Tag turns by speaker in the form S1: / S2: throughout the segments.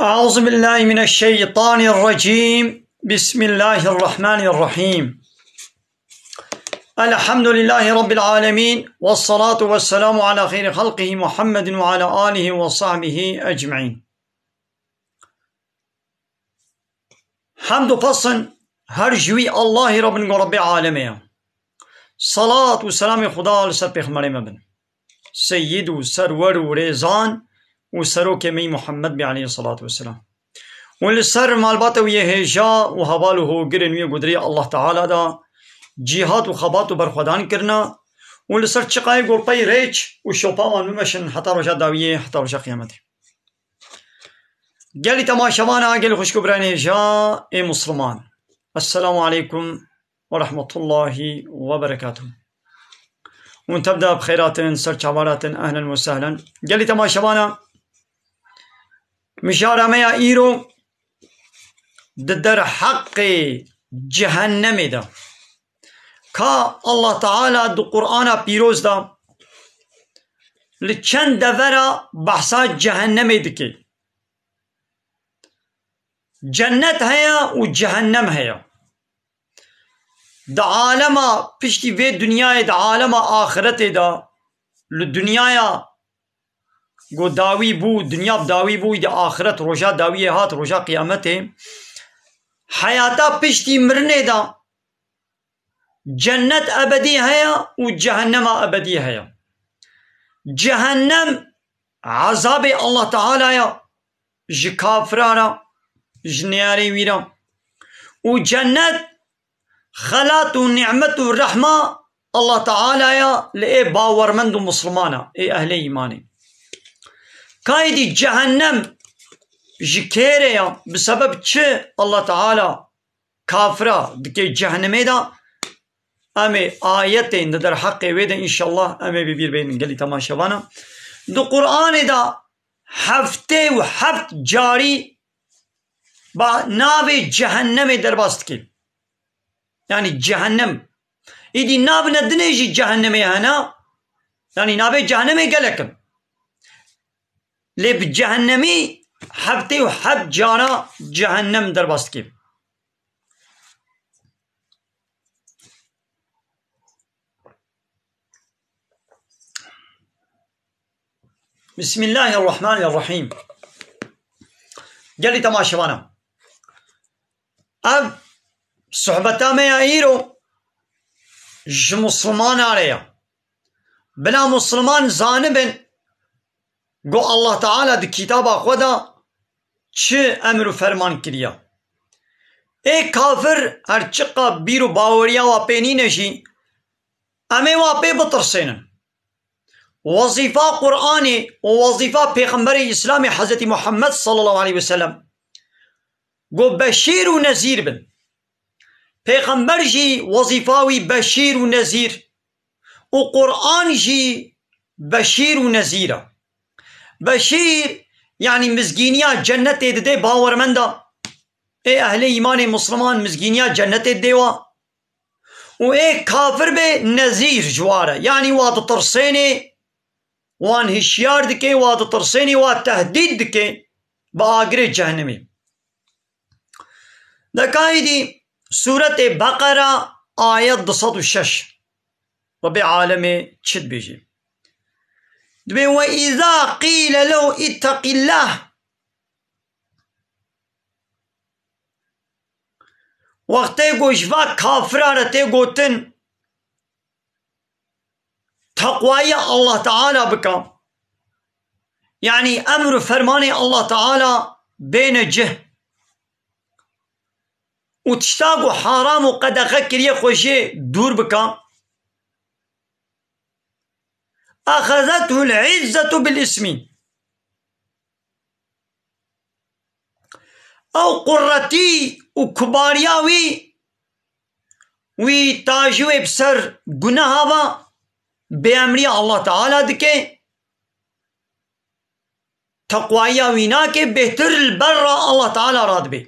S1: أعوذ بالله من الشيطان الرجيم. بسم الله الرحمن الرحيم. الحمد لله رب العالمين، والصلاة والسلام على خير خلقه محمد وعلى آله وصحبه أجمعين. حمد و پسند هر جوی الله رب العالمین. صلاة و سلام خدا لسر پیغمبر مبن سید و سرور و ریزان و سروک می محمد بی علیه الصلاة والسلام و لسر مالبات و یهجا و حوال و گرن و گدری الله تعالی دا جهاد و خبات و برخودان کرنا و لسر چقای گلپای ریچ و شوپا من ممشن حتی رجا داویه حتی رجا قیامت. گلی تماشوانا گلی خوشکو برانی جا ای مسلمان، السلام علیکم ورحمة الله وبركاته. ونتبدأ بخيرات سرچاوالات أهلا وسهلا. قال لي تماشوانا مشارة ميا إيرو در حق جهنم دا كا الله تعالى دو قرآن بيروز دا لچند دورا بحثا جهنم دكي. جنت هيا و جهنم هيا. دا عالم پشتی وی دنیای دا عالم آخرت دا لدنیای گو داوی بو دنیا بداوی بو دا آخرت روژا داوی هات روژا قیامت حیاتا پشتی مرنے دا جنت ابدی هیا و جهنم ابدی هیا. جهنم عذاب الله تعالی جکافرانا جنیاری ویرا و جنت خلات و نعمت و رحمة الله تعالى لإيه باورمند و مسلمانا إيه أهل إيماني. كايدي جهنم جكيريا بسبب چه الله تعالى كافرة دكي جهنمي دا أمي آياتين در حق ويدا إن شاء الله أمي ببير بين قلي تماشوانا دو قرآن دا هفته و هفت جاري با ناو جهنم در باست كي يعني جهنم إيدي ناب ندنيجي جهنمي هنا يعني ناب جهنمي قالكم لي بجهنمي حبتي وحب جانا جهنم در باستكي. بسم الله الرحمن الرحيم. قال لي تماشوانا أب صحبتا میں ایرو ج مسلمان آریا بلا مسلمان زانبن گو الله تعالی دی کتابا خدا چه امر و فرمان کریا. ای کافر هرچقا بیر و باوریا و پینی نشی امی و پی بترسینن. وظیفه قرآنی و وظیفه پیغمبر اسلام حضرت محمد صلی الله علیه وسلم گو بشیر و نذیر بن. پیغمبر جی وظیفاوی بشیر و نذیر و قرآن جی بشیر و نذیره. بشیر یعنی مزگینیا جنت ده باورمنده. ای اهل ایمان مسلمان مزگینیا جنت دیوا و ای کافر به نذیر جواره یعنی واد ترسینی وان هشیار دکه واد ترسینی واد تهدید دکه با آگر جهنمی. دکایی دی سورت بقره آیت 206 رب عالم چد بیجی دبی و اذا قیل له اتق الله وقتی گوشوا کافرانه تی گوتن تقوی الله تعالی بکن یعنی امر و فرمان الله تعالی بین جه و تشتاق و حرام و قدقه کریه خوشه دور بکن اخذته العزة بالاسم او قرتی و کباریاوی وی تاجوی بسر گناه و بیامری اللہ تعالی دکے تقویاوی نا کے بہتر البر اللہ تعالی راد بے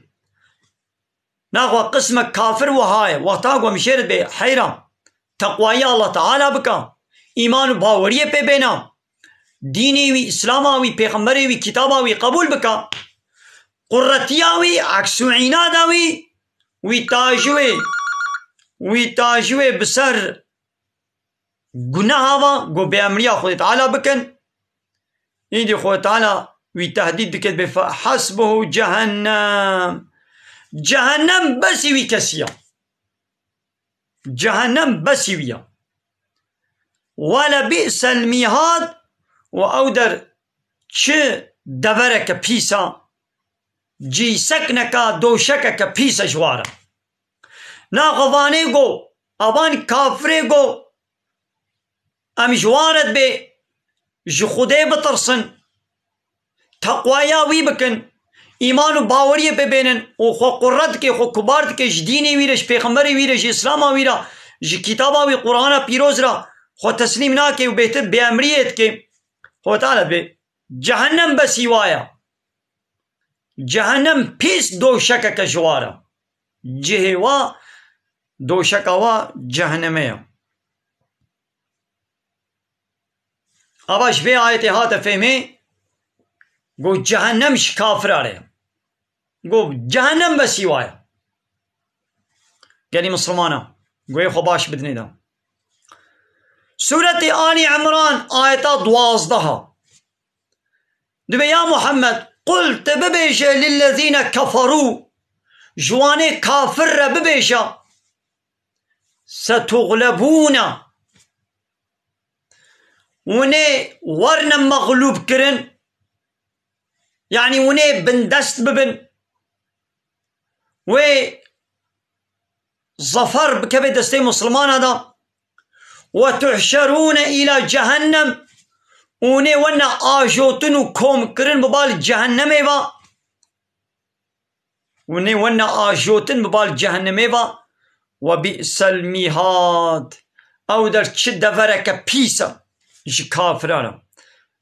S1: ناقوى قسم كافر وهاي وطاقوى مشيرت بي حيرا تقوى الله تعالى بكا إيمان باوريه بي بينا ديني وي إسلاماوي پیغمبري وي كتاباوي قبول بكا قرتياوي عكسو عناداوي وي تاجوي بسر گناهاوا گو بأمريا خود تعالى بكن يدي خود تعالى وي تهديد بكت بفحسبه جهنم جهنم بسی وی کسیا جهنم بسی ویا ولا بئس الميهاد و او در چه دورک پیسا جی سکنکا دوشکک پیسا جوارا نا غوانه گو اوان کافره گو ام جوارت بی جخوده بترسن تقوایا وی بکن ایمان و باوریه پہ بینن و خو قرد کے خو کبارد کے دینی ویرش پیغمبری ویرش اسلاما ویرا کتابا وی قرآن پیروز را خو تسلیم نا کے و بہتر بے امریت کے خو تعالی بے جہنم بسی وایا جہنم پیس دو شکا کا جوارا جہ وا دو شکا وا جہنمیا اباش بے آیت ہاتھ فہمے گو جہنم کافر آ رہے گو جهنم بسی وایا یعنی مسلمانا گوی خباش بدنی دا سورة آل عمران آیتا 12 دبی یا محمد قلت ببیشا للذین کفروا جوان کافر ببیشا ستغلبون ونی ورن مغلوب کرن یعنی ونی بندست ببن و ظفر بكبد دستي مسلمان هذا وتحشرون إلى جهنم وني ونا آجوتن كوم كرن ببال جهنم ايوا وني ونا آجوتن ببال جهنم ايوا وبئس الميهاد او در چه دورك بيسا جي كافرانا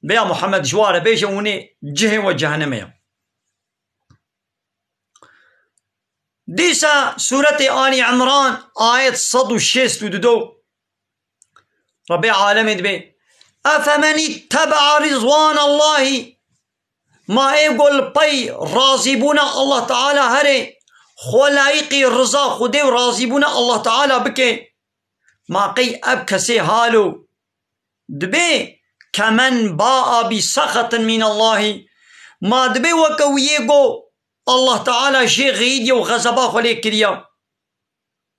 S1: بيا محمد جوار بيجا وني جه و جهنم ايوا ديسا سورة آل عمران آية 162 ربي عالم دبي أفمن اتبع رضوان الله ما يقول بي راضبون الله تعالى هري خلايقي رضا خدي راضبون الله تعالى بكي ما قي أبكسي هالو دبي كمن باء بسخط من الله ما دبي وكويقو الله تعالى شيء غيدي وغزبا خلي كريا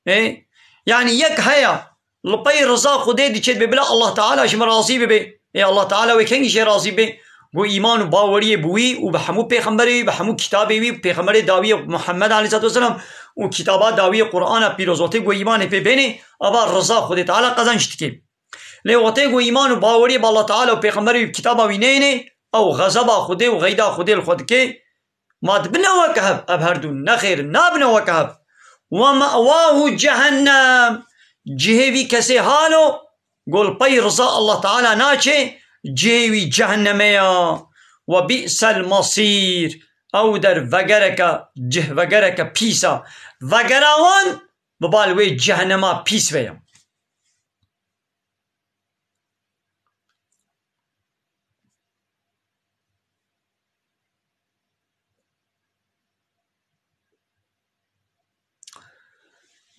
S1: إيه يعني يك هيا لبي رضا خدي دي بلا الله تعالى شي راضي بي إيه الله تعالى وكين شي راضي بي گو ایمان و باوری بوی و به همو پیغمبری به همو کتابی وی پیغمبر داوی محمد علیه السلام و کتابا داوی قرآن پیروزوتی گو ایمان پی بینی ابا رضا خود تعالی قزنشت کی لیوتی گو ایمان و باوری با الله تعالی و پیغمبری کتابا وی نینی او غضب خود و غیدا خود الخود کی ماد بنو کهب اب هردو نخیر نابنو کهب و مأواه جهنم جهوی کسی حالو گل پی رضا الله تعالی ناچه جهوی جهنمیا و بئس المصیر او در وگرک جه وگرک پیسا وگراوان ببالوی جهنما پیس ویم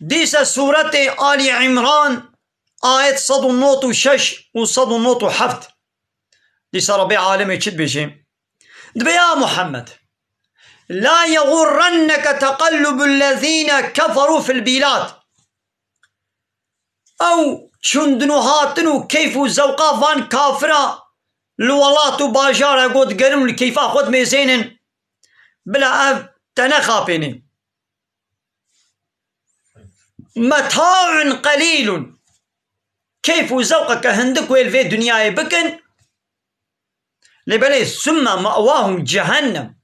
S1: دیس سورت آل عمران آیت 196 و 197 دیس ربی عالمی چید بیشیم دبی یا محمد لا يغرنك تقلب الذين كفروا في البلاد او چندنو هاتنو كيف زوقا فان كافرا لولات باجارا قد قرم لكيفا خود ميزينن بلا اف تنخابيني متاع قليل كيف زوقك هندك ويلفي دنياي بكن لبلي ثم مأواهم جهنم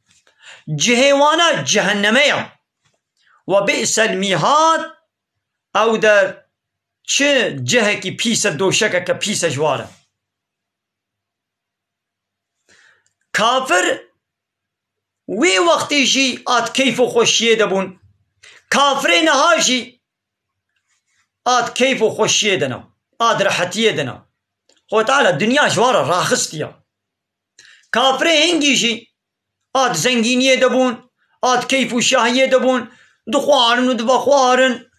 S1: جهوانا جهنمية وبئس الميهاد او در چه جهه کی پیس دوشکه که پیس جواره کافر وی وقتی جی آت کیف و خوشیه دبون کافر نها جی آت کیف و خوشیه دنا آت راحتیه دنا خو تعالی دنیا جواره راخستیا کافر هنگی جی آت زنگینیه دبون آت کیف و شاهیه دبون دخوارن و دبخوارن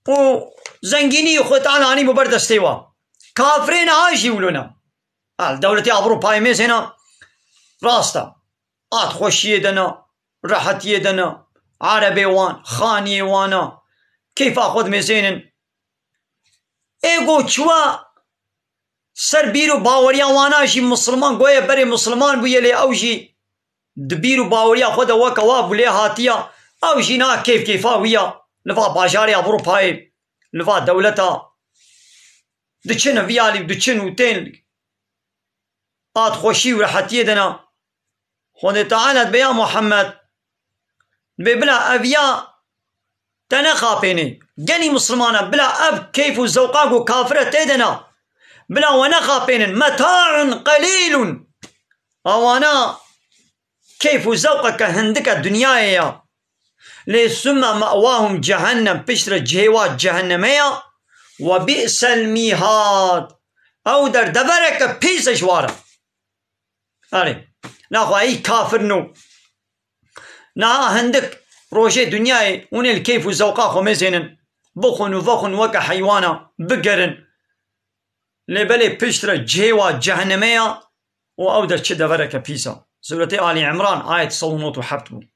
S1: و زنگینی خود تعالی مبردسته وا کافرین هاجی ولونا دولتی اروپای میزنا راستا آت خوشیه دنا راحتیه دنا عربی وان خانی وانا کیف خود میزینن ایگو چوا سر بیرو باوریا وانا جی مسلمان گویا بری مسلمان بویه لی او جی دبیرو باوریا خود وکا وابو لی هاتیا او جی نا کیف کیفا ویا لفا باجاری اروپای لفا دولتا دچن ویالی دچن وتين آت خوشی و راحتیه دنا خود تعالى بیا محمد بلا افیا تنخابيني جني مسلمانا بلا اب كيف الزوقاق وكافرة تيدنا بلا ونخابين متاع قليل اوانا كيف زوقك هندك الدنيا يا لثم مأواهم جهنم بشر جهوات جهنمية وبئس الميهاد او در دبرك بيس جوارا اري ناخو اي كافر نو نا هندك روجي دنياي وني الكيف والزوقا خو مزينن بخن وفخن وكا حيوانا بقرن لبلي بشر جهوات جهنمية او در چه دبرك بيسا سورة آل عمران آية 107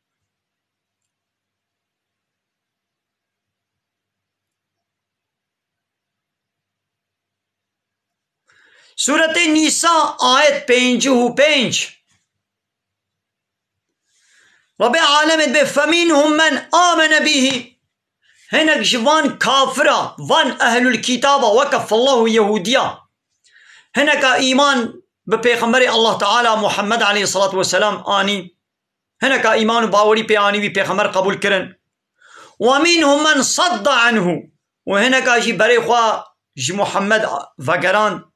S1: سورة النساء آية 55 رب العالمين بفمنهم من آمن به هناك جوان كافرة وان أهل الكتاب وكف الله يهوديا هناك إيمان ببيغمبر الله تعالى محمد عليه الصلاة والسلام آني هناك إيمان باوري بياني ببيغمبر قبول كرن ومنهم من صد عنه وهناك جي بريخوا جي محمد فقران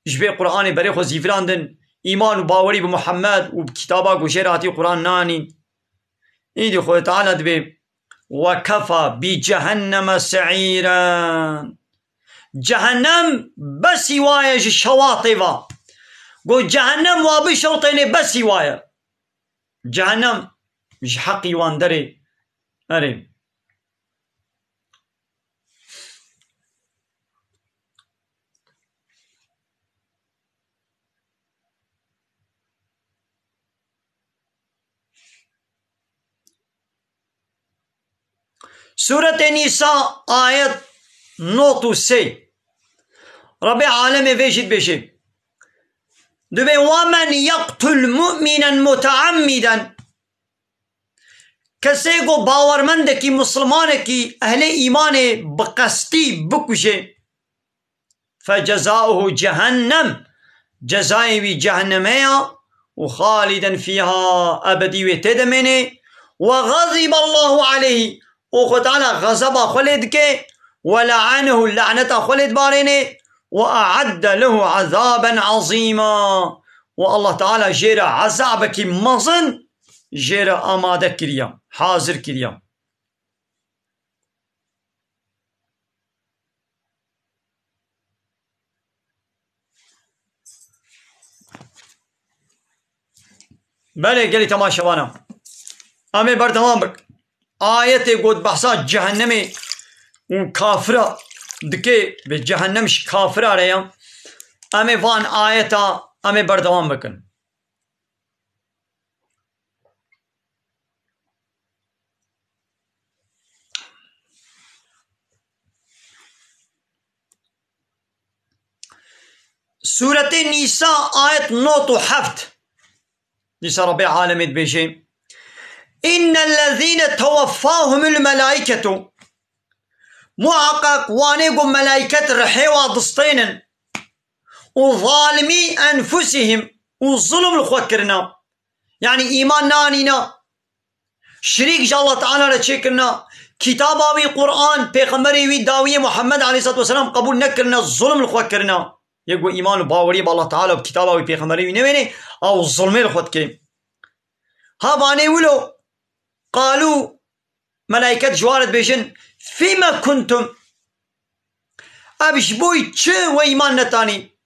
S1: جبه قرآن برای خود زیفراندن ایمان و باوری به محمد و کتابا گوشراتی قرآن نانی ایدی خود تعالی دبه وکفا بی جهنم سعیرا جهنم بسی وایه شواطی و گو جهنم وابی شوطینه بسی وایه جهنم حقی وان داره اره سورة النساء آية 93 رب العالمين فيجد بشي دبي ومن يقتل مؤمنا متعمدا كسيقو باورمندكي مسلمانكي أهل إيماني بقصتي بكوشي فجزاؤه جهنم جزائي جهنمية وخالدا فيها أبدي وتدمني وغضب الله عليه وقتال غضب خلدك ولعنه اللعنة خلد باريني وأعد له عذابا عظيما والله تعالى جير عذابك مظن جير آماده كريا حاضر كريا. بله قالي تماشوانا أمي بردوام بك آياتي قد بحثا جهنمي وكافرة دكي بجهنمش كافرة ريا أمي فان آياتا أمي بردوام بكن. سورة النساء آية نوت وحفت لسا ربي عالمي بيجي إن الذين توفاهم الملائكة محقق وانيقوا ملائكة رحيوة ضسطين وظالمي أنفسهم والظلم الخوكرنا يعني إيمان نانينا شريك جاء الله تعالى لتشكرنا كتاباوي قرآن بيغمبري داوية محمد عليه الصلاة والسلام قبول نكرنا الظلم الخوكرنا يقول إيمان وباوري بالله تعالى بكتاباوي بيغمبري نويني أو الظلم الخوكرنا هاباني ولو قالوا ملائكة جوارد بيجن فيما كنتم أبش بوي چه وإيمان نتاني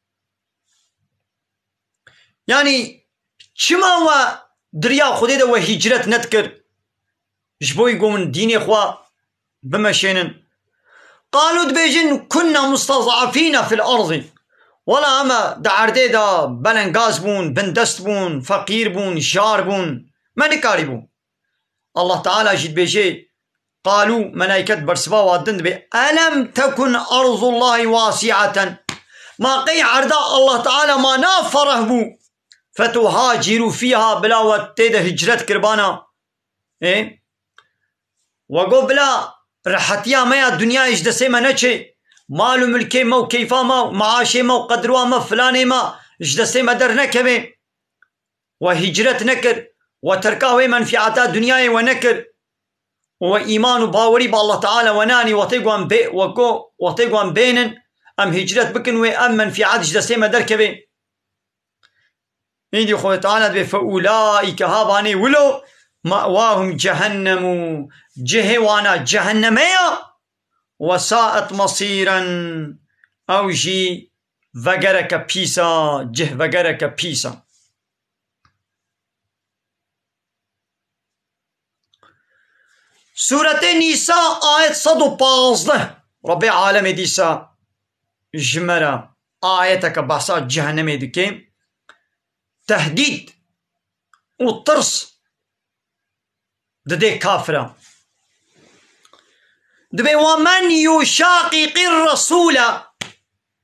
S1: يعني چما و دريا خديده و هجرت نتكر جبوي قومن ديني خوا بمشينن قالوا دبيجن كنا مستضعفين في الأرض ولا أما دعرده دا بلنقاز بون بندست بون فقير بون شار بون ما نكاري بون الله تعالى جد بيجي قالوا ملائكة برسبا وادن بي ألم تكن أرض الله واسعة ما قي عرضاء الله تعالى ما نافره بو فتهاجروا فيها بلا وتيد هجرت كربانا إيه وقو بلا رحتيا ما الدنيا اجدسي ما نچه مال ملكي ما وكيفا ما معاشي ما وقدروا ما فلاني ما اجدسي ما در نكبه وهجرت نكر وتركاوي منفعتا دنياي ونكر وإيمان باوري بالله تعالى وناني وطيقوان بي وكو وطيقوان بينن أم هجرت بكن وأم منفعات اجدسي ما در كبه إيدي خوة تعالى فأولئك هاباني ولو مأواهم جهنم جهوانا جهنمية وساءت مصيرا أو جي وغرك بيسا جه وغرك بيسا. سورة النساء آية 115 ربي عالم ديسا جمرة آيتك بحثا جهنم دكي تهديد وطرس ددي كافرة دبي ومن يشاقق الرسول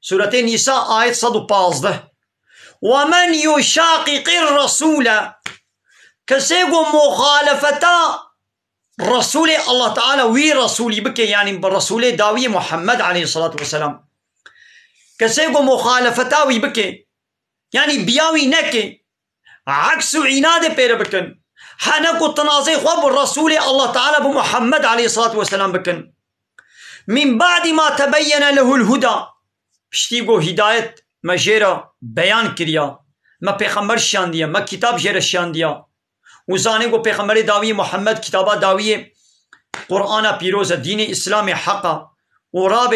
S1: سورة النساء آية 115 ومن يشاقق الرسول كسيقو مخالفتا رسول الله تعالى وي رسولي بكي يعني بالرسول داوي محمد عليه الصلاة والسلام كسيقو مخالفتاوي بكي يعني بياوي نكي عكس عناد بير بكن حنكو تنازي خواب الرسول الله تعالى بمحمد عليه الصلاة والسلام بكن من بعد ما تبين له الهدى بشتيقو هداية ما جيرا بيان كريا ما پیغمبر شان دیا ما كتاب جيرا شان دیا وزانه کو پیغمبر داوی محمد کتابا داوی قرآن پیروز دین اسلام حقا وراب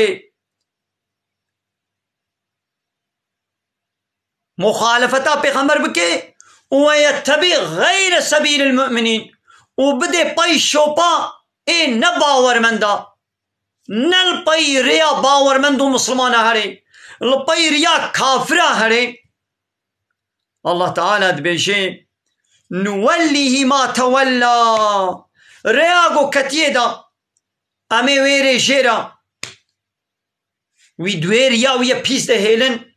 S1: مخالفتا پیغمبر بکے ويتبع غير سبيل المؤمنين وبدي باي شوبا اي نباور من دا نل باي ريا باور من دو مسلمان هري الباي ريا كافر هري الله تعالى دبيشي نوليه ما تولى رياغو كتيدا امي ويري جيرا ويدوير يا ويا بيس ده هيلن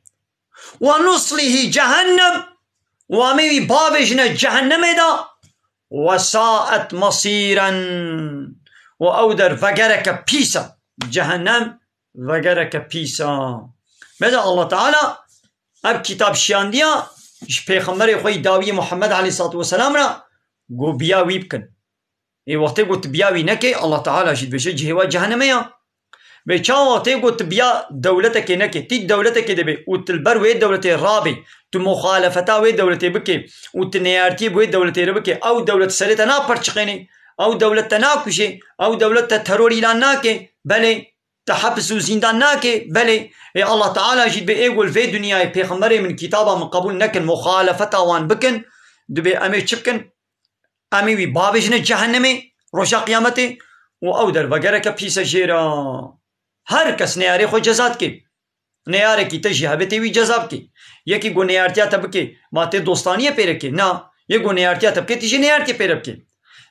S1: ونصله جهنم وامي بابجنا جهنم دا وساءت مصيرا وأودر فقرك بيسا جهنم وقرك بيسا. ماذا الله تعالى اب كتاب شيانديا پیغمبر خوی داوی محمد علیه الصلاة والسلام را گو بیاوی بکن. ای وقتی گوت بیاوی نکه الله تعالی جد بشه جهوا جهنمه یا به چا وقتی گوت بیا دولتك نکه تی دولتك دبی و تلبر وی دولت رابی تو مخالفتا وی دولت بکه و تنیارتی وی دولت ربکه او دولت سریت نا پرچقینی او دولت نا کشه او دولت ترور اعلان ناکه بله تحبس و زندان ناكي بلي يا الله تعالى جيت بيقول في دنيا بيغمبري من كتابه من قبول نكن مخالفته وان بكن دبي امي تشبكن امي وي بابجن جهنمي روشا قيامتي و اودر وغيرك بيس جيرا هر کس نياري خو جزات کی نياري کی تجهبتي وي جزاب کی يكي گو نيارتيا تبكي ماته دوستانيه پيركي نا ये गो نيارتيا تبكي تيجي نيارتي پيركي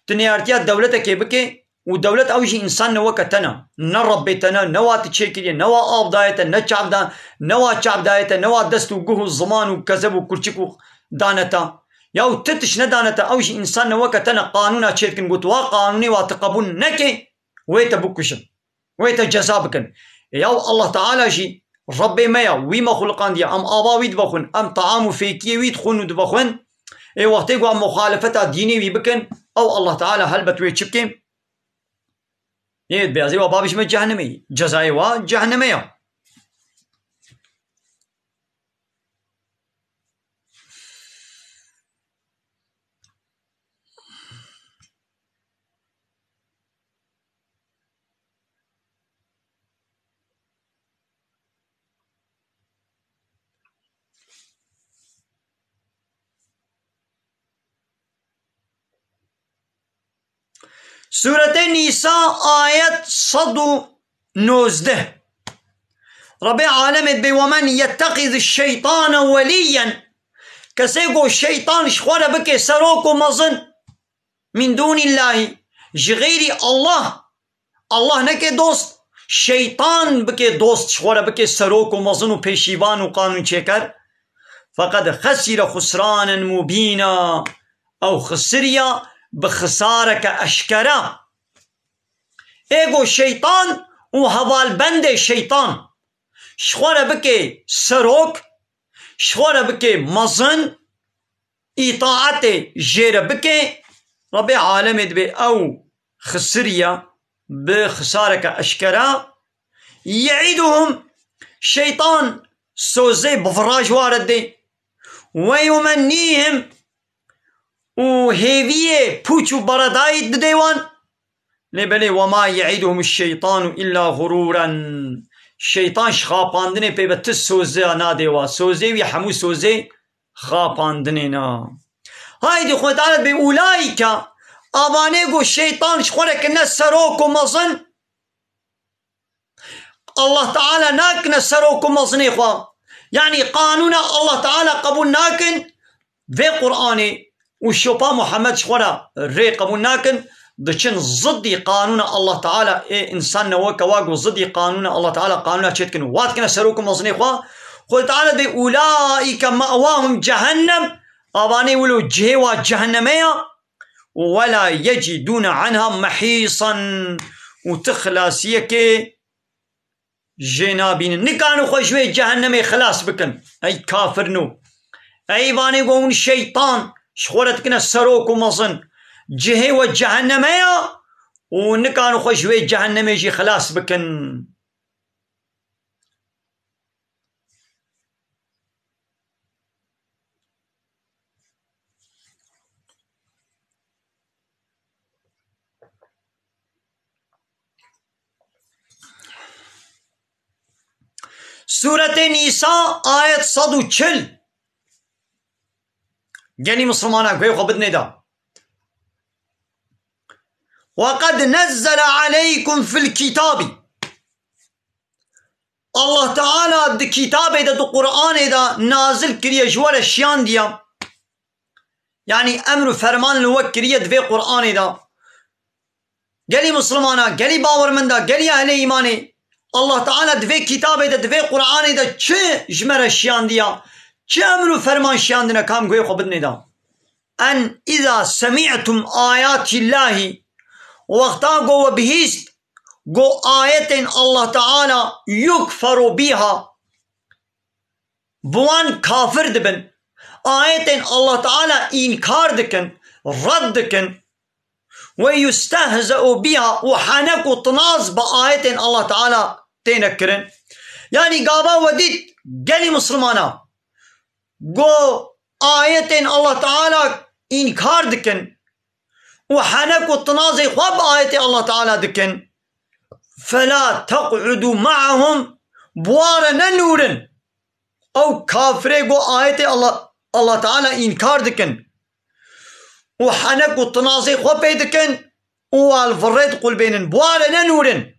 S1: تنيارتيا دولتك بكي ودولت اوجي انسان نوكتنا نربيتنا نوات تشيكي نوا اب دايته نشعب دا نوا شعب دايته نوا دستو جوه الزمان وكذب وكرشكو دانتا يا تتش ندانتا اوجي انسان نوكتنا قانونا تشيكن قوتوا قانوني وتقبل نكي ويت بكشن ويت جزابكن يا الله تعالى جي ربي مايا ويما خلقان دي ام اباوي دبخون ام طعام فيكي ويدخون دبخون اي وقتي قام مخالفه ديني ويبكن او الله تعالى هلبت ويتشبكين يد بيازي وبابش من جهنمي جزائي وجهنمية. سورة النساء آية 119 ربي عالمت بي ومن يتخذ الشيطان وليا كسيقو الشيطان شخورة بكي سروكو مظن من دون الله جغيري الله نكي دوست شيطان بكي دوست شخورة بكي سروكو مظن و پیشیوان و قانون چكر فقد خسر خسرانا مبينا او خسريا بخسارك أشكرا ايگو شيطان و حوال بند شيطان شخوره بكي سروك شخوره بكي مظن اطاعت جير بكي ربي عالمت بي او خسريا بخسارك أشكرا يعيدهم شيطان سوزي بفراج وارد دي ويمنيهم و هيفيه بوچو بردايد ديوان لبلي وما يعيدهم الشيطان إلا غرورا شيطان شخاپاندنه پی بتس سوزه نا ديوا سوزه وي حمو سوزه خاپاندنه نا هاي دي خود تعالى بأولئك آبانيگو شيطان شخورك نسروك مظن الله تعالى ناكن سروك مظن إخوة يعني قانون الله تعالى قبول ناكن في قرآني وشوبا محمد شخورا ري قبول ناكن دچن ضدي قانون الله تعالى اي انسان نوكا واقو ضدي قانون الله تعالى قانونا تشتكن واتكنا سروكم مصني قل تعالى دي اولئك مأواهم جهنم اباني ولو جهوا جهنمية ولا يجدون عنها محيصا وتخلاسيك جنابين نكانو خوشوي جهنمي خلاص بكن اي كافر نو اي باني قوم الشيطان شخورتكنا سروكم مصن جهي وجهنمية ونكانو خوشوي جهنمي جي خلاص بكن سورة النساء آية 140 جاني مسلمانا قوي خبدني دا وقد نزل عليكم في الكتاب الله تعالى دي كتابه دا دو قرآن دا نازل كريا جوال الشيان ديا يعني أمر فرمان لوك كريا دفي قرآن دا قالي مسلمانا قالي باور من دا قالي أهل إيماني الله تعالى دفي كتابه دا دفي قرآن دا چه جمر الشيان ديا چامرو فرمان شاندنا كام قوي خو بدنا أن إذا سمعتم آيات الله وقتا قو بهيست قو آية الله تعالى يكفر بها بوان كافر دبن آية الله تعالى إنكار دكن رد دكن ويستهزأ بها وحنك وطناز بآية الله تعالى تنكرن يعني قابا وديت قالي مسلمانا قو آية الله تعالى إنكار دكن وحنك وطناز خواب آية الله تعالى دكن فلا تقعدوا معهم بوارا نورن او كافره قو آية الله تعالى إنكار دكن وحنك وطنازي خواب دكن والفرد قل بين بوارا نورن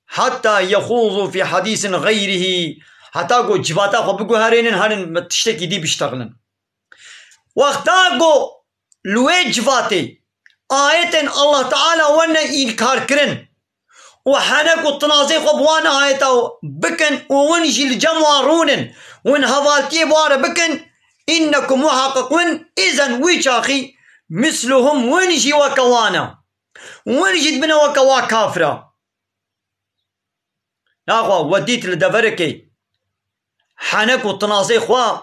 S1: حتى يخوضوا في حديث غيره حتى قو جباتا خواب قو هرين تشتكي دي بيشتغلن وقتا قو لوي جباتي آية الله تعالى وانا إنكار كرن وحنك والتنازي خبوان آياته بكن وونجي الجموارون ون هفالتي بوار بكن إنكم محققون إذن ويشاخي مثلهم ونجي وكوانا ونجي بنا وكوا كافرة ناخوا وديت لدفركي حنك والتنازي خوا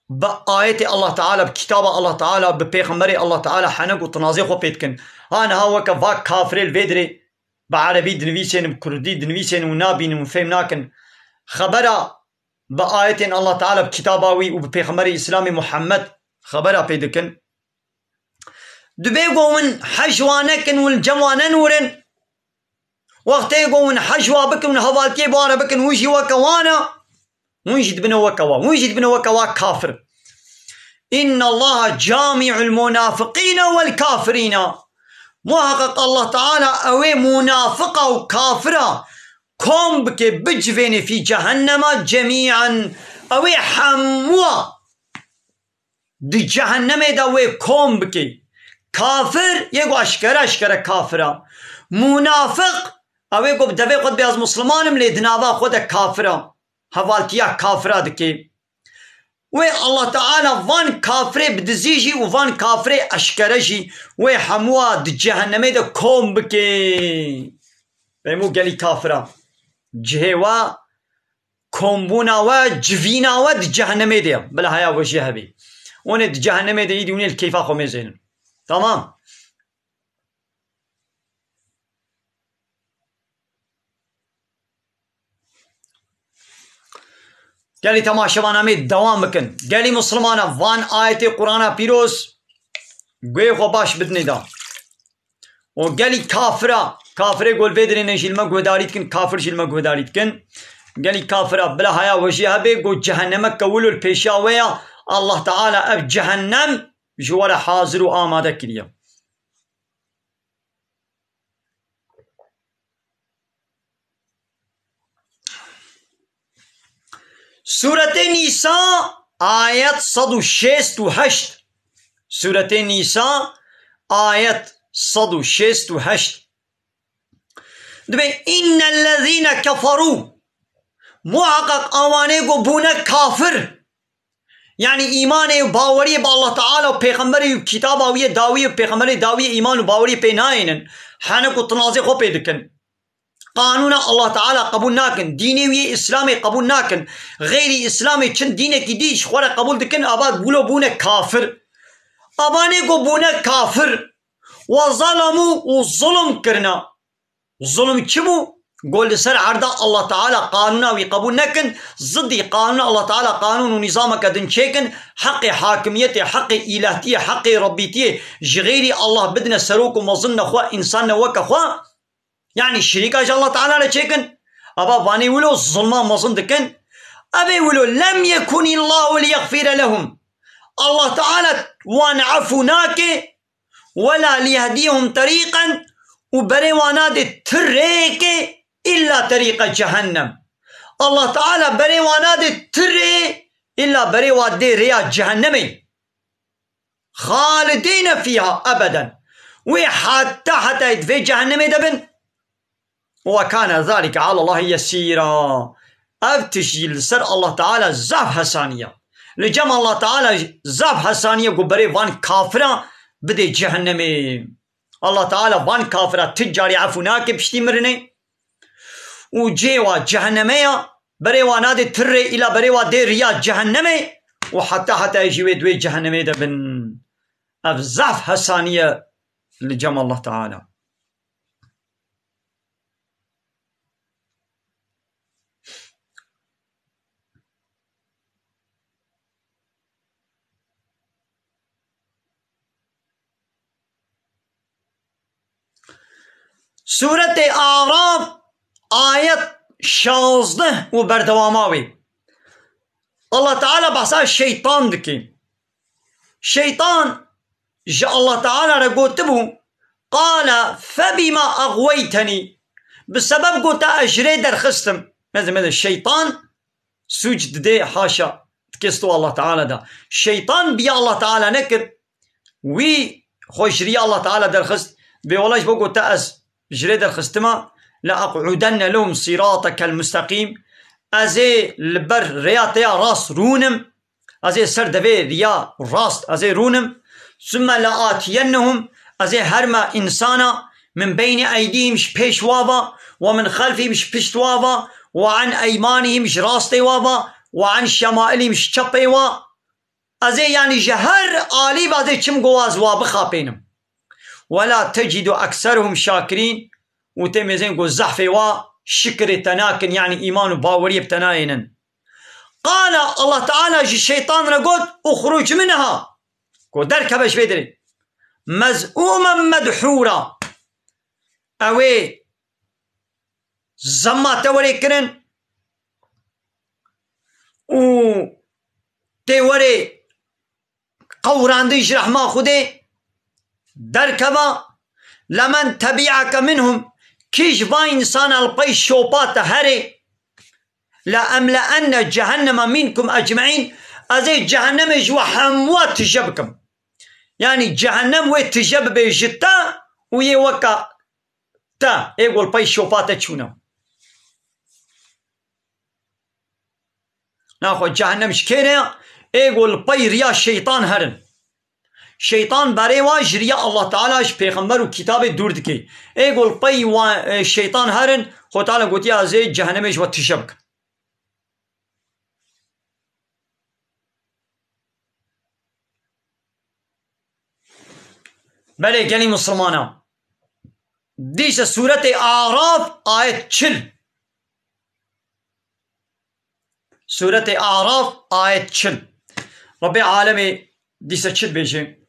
S1: بآية الله تعالى بكتاب الله تعالى ببيغمبري الله تعالى حنك والتنازي خوا بيتكن أنا هوا كفاك كافر الفيدري بعربي دنويسين بكردي دنويسين ونابين وفهمناكن خبرا بآية الله تعالى بكتاباوي وببيغمبري إسلامي محمد خبرا بيدكن دبيقو من حجوانكن والجموانا نورن وقتيقو من حجوا بكن ونهوالتي بوانا بكن ويجي وكوانا ويجد بنا وكوا ويجد بنا وكوا كافر إن الله جامع المنافقين والكافرين محقق الله تعالى اوي منافقة وكافرة كوم بكي بجفين في جهنم جميعا اوي حموا دي جهنم دا اوي كوم بكي كافر يقو اشكرا كافرة منافق اوي قو بدفع خود بياز مسلمان ملي دنابا خود كافرة حوالتيا كافرة دكي وي الله تعالى وان كافري بدزيجي وان كافري اشكرجي وي حموا د جهنمي دا كوم بكي بيمو قالي كافرة جهوا كومبونا و جفينا و د جهنمي دا بلا هيا وجهها بي وني د جهنمي دا يدي وني الكيفا خميزين تمام قالي تماشا وانا ميد دوام بكن قالي مسلمانا وان آية قرآن بيروس قوي خو باش بدني دا وقالي كافرة قول بيدري نشيل ما قوداريت كن كافر شيل ما قوداريت كن قالي كافرة بلا هيا وجيها بي قو جهنمك كولو البيشاوية الله تعالى اب جهنم جوار حاضر وآماده كريا سورة نساء آيات 168 سورة نساء آيات 168 دبي إن الذين كفروا محقق آوانيقو بونا كافر يعني إيماني وباوري بالله تعالى وبيغمبري وكتاباوية داوية وبيغمبري داوية إيمان وباوري بيناين حانك وطنازي خو بيدكن قانون الله تعالى قبول ناكن ديني وي اسلامي قبول ناكن غيري اسلامي چن دينه کی ديش خورا قبول دكن آباد بولو بونه كافر اباني کو بونه كافر وظلموا وظلم کرنا ظلم چمو قول سر عرضا الله تعالى قانونا وي قبول ناكن ضدي قانون الله تعالى قانون ونظام كدن چيكن حق حاكميته حق الهتيه حق ربيتيه جغيري الله بدنا سروك ومظن خوا انسان وك خوا يعني الشريك الله تعالى لشيكن أبا باني ولو الظلمان مصندكن أبي ولو لم يكن الله ليغفر لهم الله تعالى وان عفوناك ولا ليهديهم طريقا وبري واناد تريك إلا طريق جهنم الله تعالى بري واناد تري إلا بري وادي ريا جهنمي خالدين فيها أبدا وحتى يدفي جهنمي دبن وكان ذلك على الله يسيرا أبتشي لسر الله تعالى زاف حسانية لجم الله تعالى زاب حسانية قبري وان كافرة بدي جهنمي الله تعالى وان كافرة تجاري عفوناك بشتي مرني وجيوا جهنمية بريوا نادي تري إلى بريوا دي رياض جهنمي وحتى يجيوي دوي جهنمي ده بن أفزاف حسانية لجم الله تعالى. سورة أعراف آية 16 وبردواماوي الله تعالى بحثا الشيطان دكي شيطان جاء الله تعالى رقوتبو قال فبما أغويتني بسبب قوتا أجري در خستم ماذا الشيطان سجد دي حاشا تكستو الله تعالى دا شيطان بيا الله تعالى نكر وي خوشري الله تعالى در خست بيولاش بقو تأس جري در خستما لأقعدن لهم صراطك المستقيم ازي البر رياضيا راس رونم ازي سردبي ريا راست ازي رونم ثم لآتينهم ازي هرما انسانا من بين ايديهم مش بيش وابا ومن خلفهم مش بيشت وابا وعن ايمانهم مش راستي وابا وعن شمائلهم مش چپي وا ازي يعني جهر آلي بازي چم گواز وابا خابينم ولا تجد اكثرهم شاكرين وتميزين قو زحفي وا شكر تناكن يعني ايمان باوري بتناينن قال الله تعالى جي الشيطان رقود اخرج منها قو دركبش بدري مزؤوما مدحورا اوي زما توري كرن و توري قوران ديش رحمة خودي دركبا لمن تبعك منهم كيش با انسان البي شوبات هري لأملأن جهنم منكم أجمعين أزي جهنم جوا حموات تجبكم يعني جهنم ويتجب بجتا ويوكا تا يقول بي شوبات تشونا ناخو جهنم شكينا يقول بي ريا الشيطان هرن شيطان بري واج ريا الله تعالى پیغمبر و كتاب دور دكي يقول بي الشيطان هرن خو تعالى قلت يا زي جهنم جوا تشبك بله گلی مسلمانا دیش سورة اعراف آیت 40 سورة اعراف آیت 40 رب عالمي دیش 40 بيجي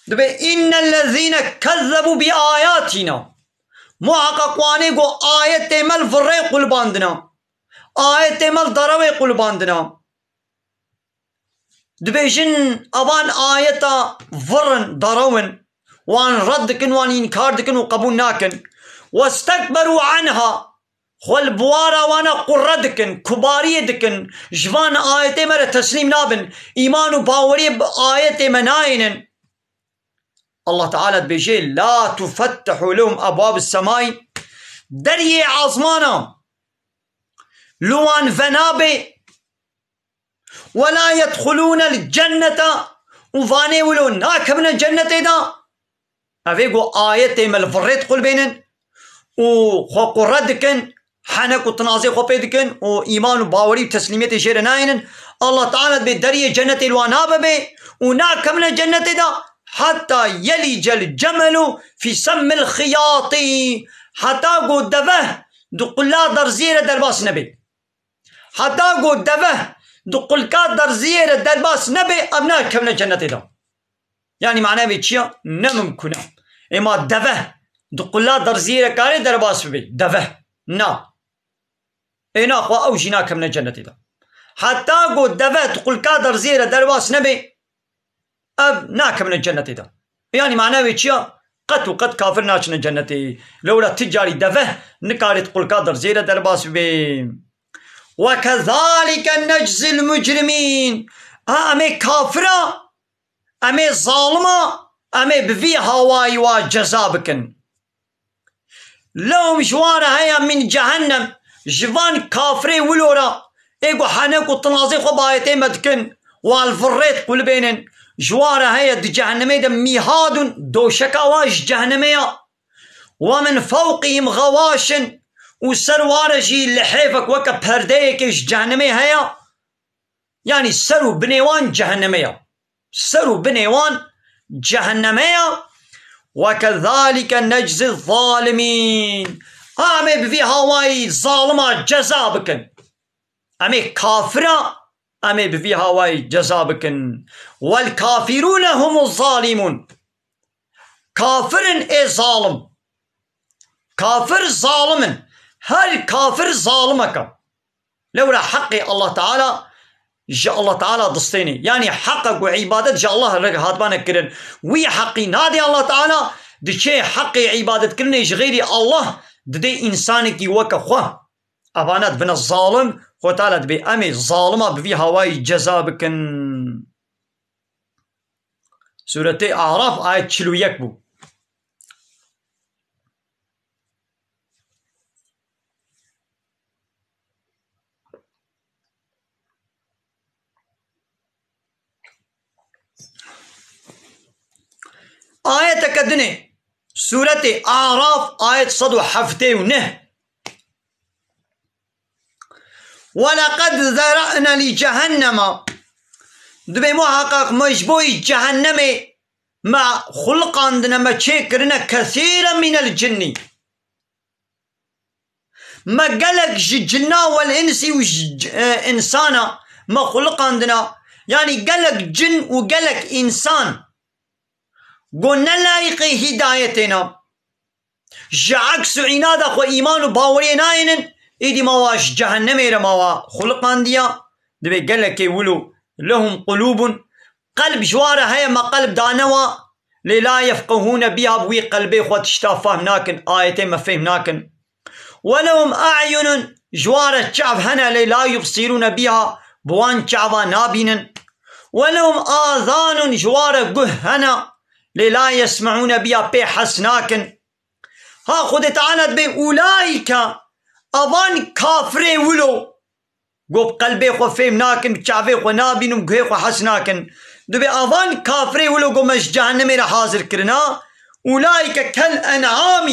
S1: دبي إن الذين كذبوا بآياتنا محققواني قو آيات مل فري قلباندنا آيات مل ضروي قلباندنا دبيجن أبان آياتا فرن ضرون وان ردكن وان إنكاردكن وقبول ناكن واستكبروا عنها خل بوارا وانا قردكن كباريدكن جوان آيات مر تسليم نابن إيمان وباوري بآيات مناينن الله تعالى بيجي لا تفتح لهم أبواب السماء دري عظمانا لوان فنابي ولا يدخلون الجنة وفاني ولون ناكمن الجنة دا أفيقو آية مل فريت قل بينن وخو قردكن حنك وتنازي خو بيدكن وإيمان وباوري وتسليمية جيرناينن الله تعالى بدري جنة الوانابة بي وناكمن الجنة دا حتى يلج الجمل في سم الخياط حتى قد دفه دقلا در زير درباس نبي حتى قد دفه دقلكات در زير درباس نبي أبناء كمنا جنة دا يعني معناه بيتشيا نممكنه إما دفه دقلا در زير كاري درباس بي دفه نا إنا خوا أو جنا كمنا جنة دا حتى قد دفه دقلكات در زير درباس نبي أب ناك من الجنة دا يعني معناه ويتشيا قد وقد كافر ناچن الجنة لولا تجاري دفه نكارت قل قادر زيرة درباس بي وكذلك نجزي المجرمين أمي كافرة أمي ظالمة أمي بفي هواي وجزابكن لهم جوارة هيا من جهنم جوان كافري ولورا ايقو حنك وطنازي خو بايتي مدكن والفريت قول بينن جوارة هيا دي جهنمي دم ميهاد دو شكاواش جهنمية ومن فوقهم غواش وسروارجي لحيفك وكا بهرديكش جهنمي هيا يعني سرو بنيوان جهنمية سرو بنيوان جهنمية وكذلك نجزي الظالمين أمي بفي هواي ظالمة جزا بكن أمي كافرة أمي بفي هواي جزا بكن والكافرون هم الظالمون كافر إيه ظالم كافر ظالم هل كافر ظالمك لولا حقي الله تعالى جاء الله تعالى ضستيني يعني حقك وعبادت جاء الله هاتبانا كرن وي حقي نادي الله تعالى دي شيء حقي عبادت كرني غيري الله دي إنسانك وكا خواه أبانات بنا الظالم خو تعالى بي أمي ظالمة بفي هواي جزا بكن سورة أعراف آية 41 بو آية تكدني سورة أعراف آية 179 ولقد ذرأنا لجهنم دبي محقق مجبوي جهنم مع خلق عندنا ما تشكرنا كثيرا من الجن ما قالك جنا والإنسي وإنسانا ما خلق عندنا يعني قالك جن وقالك إنسان قلنا لايق هدايتنا جعكس عناد أخو إيمان باوريناين إيدي مواش جهنمي رموا خلقان ديا دبي قالك يولو لهم قلوب قلب جواره هيا ما قلب دانوا لا يفقهون بها بوي قلبي خو تشتافه هناكن آيتين ما فهمناكن ولهم أعين جواره شعب هنا لا يبصرون بها بوان شعبا نابين ولهم آذان جواره قه هنا لا يسمعون بها بحسناكن ها خد تعالى بي أولئك أبان كافري ولو قوب قلبي خو فهمناكن بشعبي خو نابين وقهي خو حسناكن دبي أبان كافري ولو قوم مش جهنمي رح حاضر كرنا أولئك كالأنعام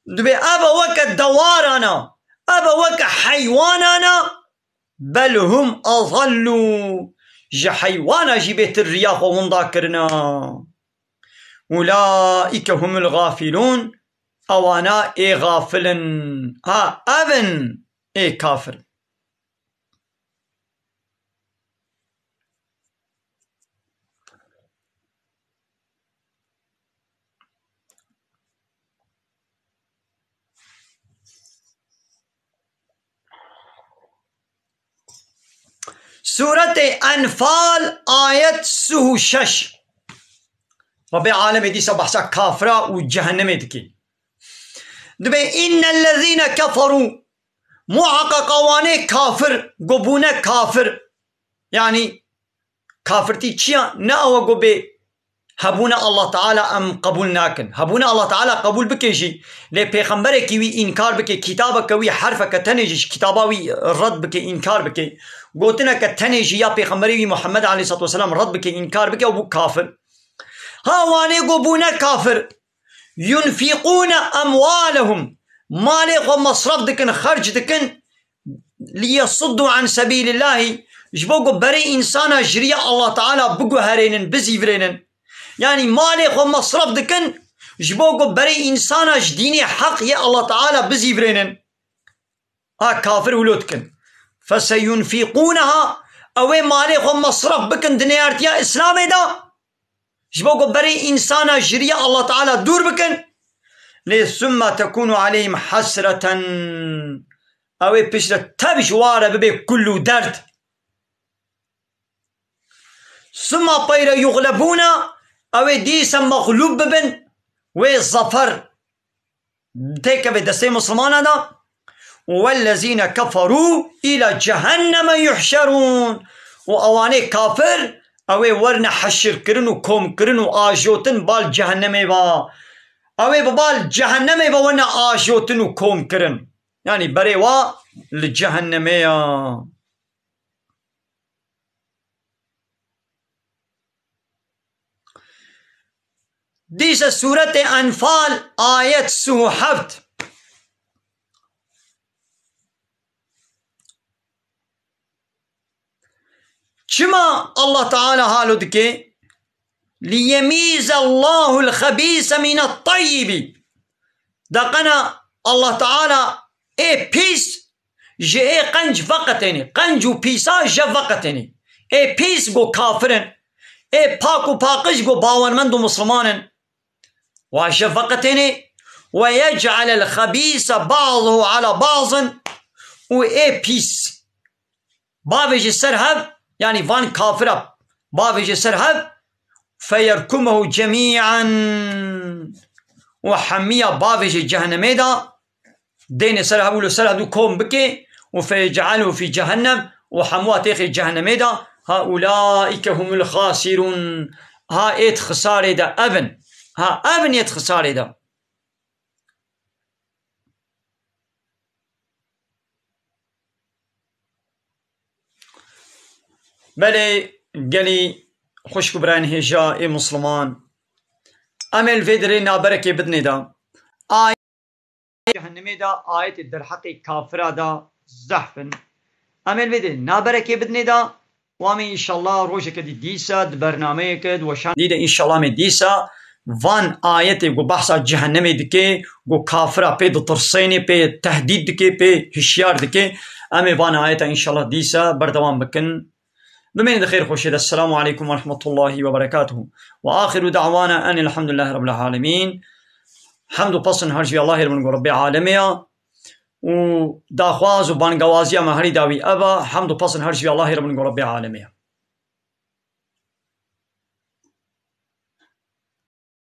S1: دبي أبا وك دوارانا أبا وك حيوانانا بل هم أضلوا حيوانا جبت الرياح ومنضا كرنا أولئك هم الغافلون أوانا إي غافلن ها أبن إي كافر سورة أنفال آية 6 ربي عالم دي سبحسا كافرة وجهنم دكي دبي إن الذين كفروا محقق واني كافر قبونا كافر يعني كافرتي تشيا ناوى قبي هبونا الله تعالى أم قبولناكن هبونا الله تعالى قبول بكيجي لي بيغمبرك وي إنكار بكي كتابك وي حرفك تنجي كتاباوي رد بكي إنكار بكي قوتنا كتنجي يا بيغمبري محمد عليه الصلاة والسلام رد بكي إنكار بكي أبو كافر ها واني قبونا كافر ينفقون أموالهم مالك ومصرف دكن خرج دكن ليصدوا عن سبيل الله جبوكو بري إنسانا جريا الله تعالى بقو هرينن بزي فرينن يعني مالك ومصرف دكن جبوكو بري إنسانا جديني حق يا الله تعالى بزي فرينن كافر ولودكن فسينفقونها أوي مالك ومصرف بكن دنيارتيا إسلامي دا جبوكو بري إنسانا جريا الله تعالى دور بكن ثم تكون عليهم حسرة أوي بشرة تبش وارا ببي كل درد ثم طير يغلبون أوي ديسا مغلوب ببن وظفر تيك بدسي مسلمان هذا والذين كفروا إلى جهنم يحشرون وأواني كافر أوي ورنا حشر كرنو كوم كرنو آجوتن بال جهنمي با أوي ببال جهنمي با ورنا آجوتن وكوم كرن يعني بريوا لجهنمي ديس سورة أنفال آية سوحفت شما الله تعالى هالو دكي ليميز الله الخبيث من الطيب دقنا الله تعالى اي بيس جي اي قنج فقطني قنج و بيسا جا فقطني اي بيس گو كافرن اي باكو باقش گو باورمند و مسلمانن واشا فقطني ويجعل الخبيث بعضه على بعض و اي بيس باوج سرهب يعني فان كافرة باوج سرهب فيركمه جميعا وحمية باوج جهنم دا دين سرهب ولو سرهب دو كوم بكي وفيجعله في جهنم وحموه تيخي جهنم دا هؤلاء هم الخاسرون ها ايت خساري دا ابن ها ابن يت خساري دا بلي قالي خوشكو بران هجا اي مسلمان امل فيدري نابركي بدني دا آية جهنمي دا آية الدرحقي كافرة دا زحفن امل فيدري نابركي بدني دا وامي ان شاء الله روجك دي ديسا برنامج كد وشان دي ان شاء الله مي ديسا فان آية جو بحثا جهنمي دكي جو كافرة بي دطرسيني بي تهديد دكي بي هشيار دكي امي فان آية ان شاء الله ديسا بردوان بكن بمين خير خوشيد السلام عليكم ورحمة الله وبركاته وآخر دعوانا أن الحمد لله رب العالمين حمد وبصن هرجي الله رب ربي عالمية وداخواز وبانقوازيا مهري داوي أبا حمد وبصن هرجي الله رب ربي عالمية